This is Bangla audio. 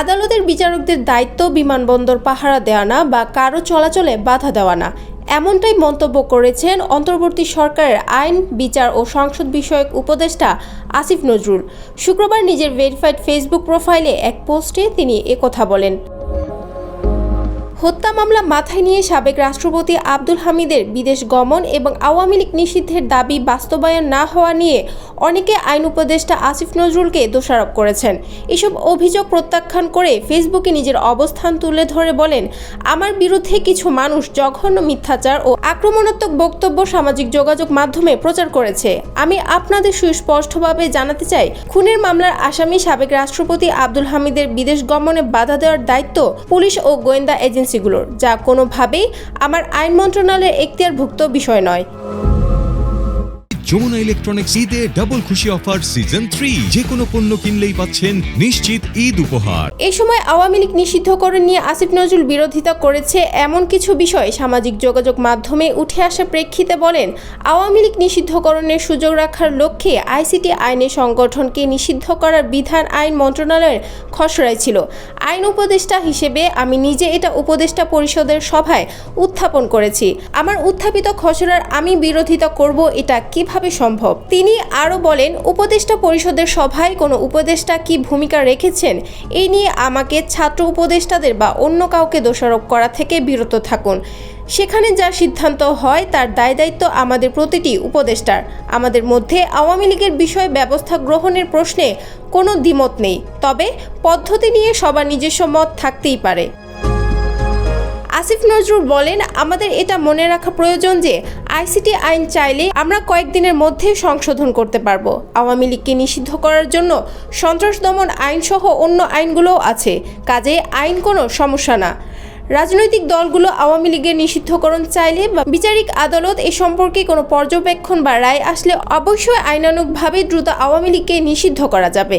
আদালতের বিচারকদের দায়িত্ব বিমানবন্দর পাহারা দেওয়া না বা কারো চলাচলে বাধা দেওয়া না, এমনটাই মন্তব্য করেছেন অন্তর্বর্তী সরকারের আইন, বিচার ও সংসদ বিষয়ক উপদেষ্টা আসিফ নজরুল। শুক্রবার নিজের ভেরিফাইড ফেসবুক প্রোফাইলে এক পোস্টে তিনি একথা বলেন। হত্যা মামলা মাথায় নিয়ে সাবেক রাষ্ট্রপতি আব্দুল হামিদের বিদেশ গমন এবং আওয়ামী লীগ নিষিদ্ধের দাবি বাস্তবায়ন না হওয়া নিয়ে অনেকে আইন উপদেষ্টা আসিফ নজরুলকে দোষারোপ করেছেন। এসব অভিযোগ প্রত্যাখ্যান করে ফেসবুকে নিজের অবস্থান তুলে ধরে বলেন, আমার বিরুদ্ধে কিছু মানুষ জঘন্য মিথ্যাচার ও আক্রমণাত্মক বক্তব্য সামাজিক যোগাযোগ মাধ্যমে প্রচার করেছে। আমি আপনাদের সুস্পষ্টভাবে জানাতে চাই, খুনের মামলার আসামি সাবেক রাষ্ট্রপতি আব্দুল হামিদের বিদেশ গমনে বাধা দেওয়ার দায়িত্ব পুলিশ ও গোয়েন্দা এজেন্সিগুলোর, যা কোনোভাবেই আমার আইন মন্ত্রণালয়ের এখতিয়ারভুক্ত বিষয় নয়। যমুনা ইলেকট্রনিক্স ঈদে ডাবল খুশি অফার সিজন 3, যে কোনো পণ্য কিনলেই পাচ্ছেন নিশ্চিত ঈদ উপহার। এই সময় আওয়ামী লীগ নিষিদ্ধকরণ নিয়ে আসিফ নজরুল বিরোধিতা করেছে এমন কিছু বিষয় সামাজিক যোগাযোগ মাধ্যমে উঠে আসা প্রেক্ষিতে বলেন, আওয়ামী লীগ নিষিদ্ধকরণের সুযোগ রাখার লক্ষ্যে আইসিটি আইনে সংগঠনকে নিষিদ্ধ করার বিধান আইন মন্ত্রণালয়ের খসড়ায় ছিল। আইন উপদেষ্টা হিসেবে আমি নিজে এটা উপদেষ্টা পরিষদের সভায় উত্থাপন করেছি। আমার উত্থাপিত খসড়ার আমি বিরোধিতা করব, এটা কিভাবে সম্ভব? তিনি আরও বলেন, উপদেষ্টা পরিষদের সভায় কোনো উপদেষ্টা কি ভূমিকা রেখেছেন এই নিয়ে আমাকে ছাত্র উপদেষ্টাদের বা অন্য কাউকে দোষারোপ করা থেকে বিরত থাকুন। সেখানে যা সিদ্ধান্ত হয় তার দায়-দায়িত্ব আমাদের প্রতিটি উপদেষ্টার। আমাদের মধ্যে আওয়ামী লীগের বিষয়ে ব্যবস্থা গ্রহণের প্রশ্নে কোনো দ্বিমত নেই, তবে পদ্ধতি নিয়ে সবার নিজস্ব মত থাকতেই পারে। আসিফ নজরুল বলেন, আমাদের এটা মনে রাখা প্রয়োজন যে আইসিটি আইন চাইলে আমরা কয়েকদিনের মধ্যে সংশোধন করতে পারবো। আওয়ামী লীগকে নিষিদ্ধ করার জন্য সন্ত্রাস দমন আইন সহ অন্য আইনগুলোও আছে, কাজে আইন কোনো সমস্যা না। রাজনৈতিক দলগুলো আওয়ামী লীগের নিষিদ্ধকরণ চাইলে বা বিচারিক আদালত এ সম্পর্কে কোনো পর্যবেক্ষণ বা রায় আসলে অবশ্যই আইনানুগভাবে দ্রুত আওয়ামী লীগকে নিষিদ্ধ করা যাবে।